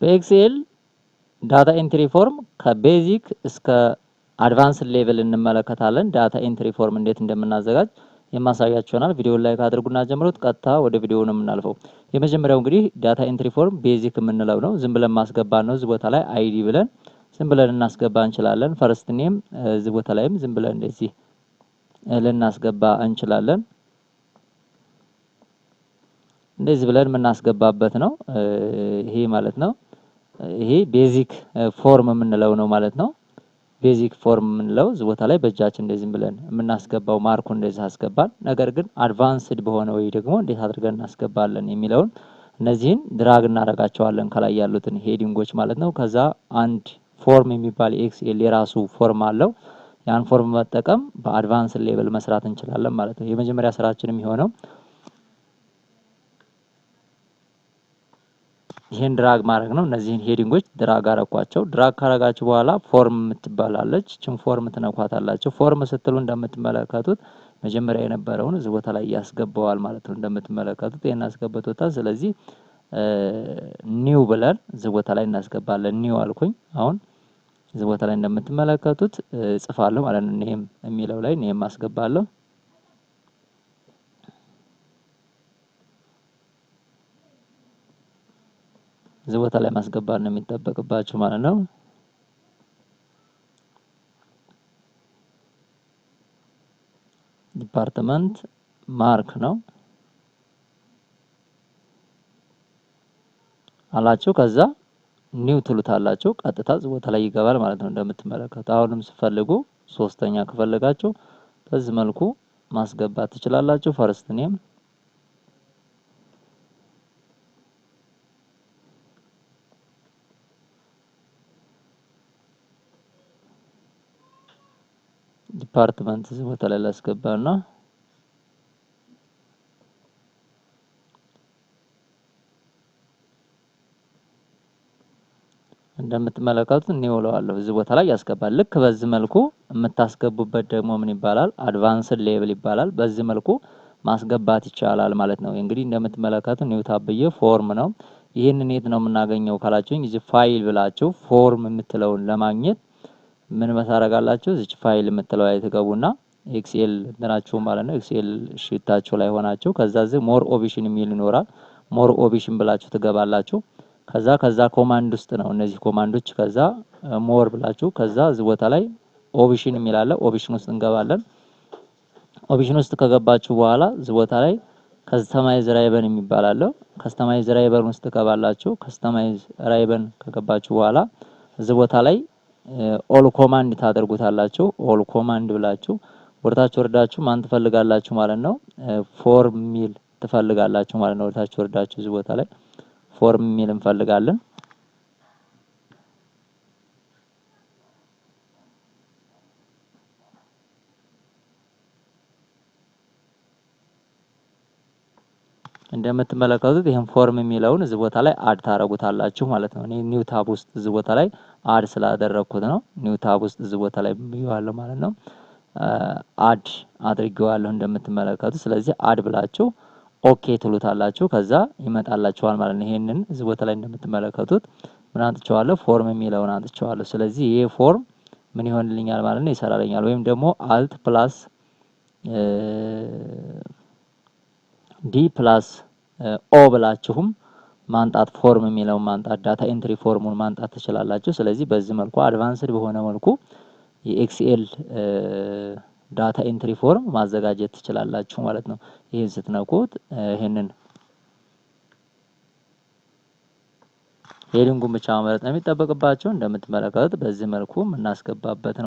በኤክሴል ዳታ ኤንትሪ ፎርም ከቤዚክ እስከ አድቫንስድ ሌቭል እንመለከታለን። ዳታ ኤንትሪ ፎርም እንዴት እንደምናዘጋጅ የማሳያችሁ ይሆናል። ቪዲዮውን ላይክ አድርጉና ጀምሩት። ቀጥታ ወደ ቪዲዮው ነው የምናልፈው። የመጀመሪያው እንግዲህ ዳታ ኤንትሪ ፎርም ቤዚክ የምንለው ነው። ዝም ብለን ማስገባት ነው። እዚህ ቦታ ላይ አይዲ ብለን ዝም ብለን እናስገባ እንችላለን። ፈርስት ኔም እዚህ ቦታ ላይም ዝም ብለን እንደዚህ ልናስገባ እንችላለን። እንደዚህ ብለን የምናስገባበት ነው ይሄ ማለት ነው። ይሄ ቤዚክ ፎርም የምንለው ነው ማለት ነው። ቤዚክ ፎርም የምንለው እዚህ ቦታ ላይ በእጃችን እንደዚህ ብለን የምናስገባው ማርኩ እንደዚህ አስገባን። ነገር ግን አድቫንስድ በሆነ ወይ ደግሞ እንዴት አድርገን እናስገባለን የሚለውን እነዚህን ድራግ እናደርጋቸዋለን ከላይ ያሉትን ሄዲንጎች ማለት ነው። ከዛ አንድ ፎርም የሚባል ኤክስኤል የራሱ ፎርም አለው። ያን ፎርም መጠቀም በአድቫንስድ ሌቭል መስራት እንችላለን ማለት ነው። የመጀመሪያ ስራችን የሚሆነው ይሄን ድራግ ማድረግ ነው። እነዚህን ሄዲንጎች ድራግ አረኳቸው። ድራግ ካረጋችሁ በኋላ ፎርም የምትባላለች እቺን ፎርም ትነኳታላችሁ። ፎርም ስትሉ እንደምትመለከቱት መጀመሪያ የነበረውን እዚህ ቦታ ላይ ያስገባዋል ማለት ነው። እንደምትመለከቱት ይሄን አስገብቶታል። ስለዚህ ኒው ብለን እዚህ ቦታ ላይ እናስገባለን። ኒው አልኩኝ። አሁን እዚህ ቦታ ላይ እንደምትመለከቱት ጽፋለሁ ማለት ነው። ኔም የሚለው ላይ ኔም አስገባለሁ። እዚህ ቦታ ላይ ማስገባት ነው የሚጠበቅባችሁ ማለት ነው። ዲፓርትመንት ማርክ ነው አላችሁ። ከዛ ኒው ትሉታላችሁ። ቀጥታ እዚህ ቦታ ላይ ይገባል ማለት ነው። እንደምትመለከቱ አሁንም ሲፈልጉ ሶስተኛ ከፈለጋችሁ በዚህ መልኩ ማስገባት ትችላላችሁ። ፈርስት ኔም ዲፓርትመንት እዚህ ቦታ ላይ ላስገባና እንደምትመለከቱት ኒው እለዋለሁ። እዚህ ቦታ ላይ ያስገባል። ልክ በዚህ መልኩ የምታስገቡበት ደግሞ ምን ይባላል? አድቫንስድ ሌቭል ይባላል። በዚህ መልኩ ማስገባት ይቻላል ማለት ነው። እንግዲህ እንደምትመለከቱት ኒው ታብዬ ፎርም ነው። ይሄንን የት ነው የምናገኘው ካላችሁኝ እዚህ ፋይል ብላችሁ ፎርም የምትለውን ለማግኘት ምን መሳረጋላችሁ? እዚህ ፋይል የምትለው ላይ ትገቡና ኤክስኤል እንትናችሁ ማለት ነው። ኤክስኤል ሺታችሁ ላይ ሆናችሁ ከዛ እዚህ ሞር ኦፕሽን የሚል ይኖራል። ሞር ኦፕሽን ብላችሁ ትገባላችሁ። ከዛ ኮማንድ ውስጥ ነው እነዚህ ኮማንዶች። ከዛ ሞር ብላችሁ ከዛ እዚህ ቦታ ላይ ኦፕሽን የሚል አለ። ኦፕሽን ውስጥ እንገባለን። ኦፕሽን ውስጥ ከገባችሁ በኋላ እዚህ ቦታ ላይ ከስተማይዝ ራይበን የሚባል አለ። ከስተማይዝ ራይበን ውስጥ ትገባላችሁ። ከስተማይዝ ራይበን ከገባችሁ በኋላ እዚህ ቦታ ላይ ኦል ኮማንድ ታደርጉታላችሁ። ኦል ኮማንድ ብላችሁ ወርታችሁ ወርዳችሁ ማን ትፈልጋላችሁ ማለት ነው? ፎርም ሚል ትፈልጋላችሁ ማለት ነው። ወርታችሁ ወርዳችሁ እዚህ ቦታ ላይ ፎርም ሚል እንፈልጋለን። እንደምትመለከቱት ይሄን ፎርም የሚለውን እዚህ ቦታ ላይ አድ ታረጉታላችሁ ማለት ነው። እኔ ኒው ታብ ውስጥ እዚህ ቦታ ላይ አድ ስላደረኩት ነው። ኒው ታብ ውስጥ እዚህ ቦታ ላይ ብየዋለሁ ማለት ነው። አድ አድርጌዋለሁ እንደምትመለከቱት። ስለዚህ አድ ብላችሁ ኦኬ ትሉታላችሁ። ከዛ ይመጣላችኋል ማለት ነው። ይሄንን እዚህ ቦታ ላይ እንደምትመለከቱት ምን አንጥቼዋለሁ? ፎርም የሚለውን አንጥቼዋለሁ። ስለዚህ ይሄ ፎርም ምን ይሆንልኛል ማለት ነው? ይሰራልኛል። ወይም ደግሞ አልት ፕላስ ዲ ፕላስ ኦ ብላችሁም ማንጣት ፎርም የሚለውን ማንጣት ዳታ ኤንትሪ ፎርሙን ማንጣት ትችላላችሁ። ስለዚህ በዚህ መልኩ አድቫንስድ በሆነ መልኩ የኤክስኤል ዳታ ኤንትሪ ፎርም ማዘጋጀት ትችላላችሁ ማለት ነው። ይሄን ስትነኩት ይሄንን ሄዲንጉን ብቻ መምረጥ ነው የሚጠበቅባችሁ። እንደምትመለከቱት በዚህ መልኩ የምናስገባበት ነው።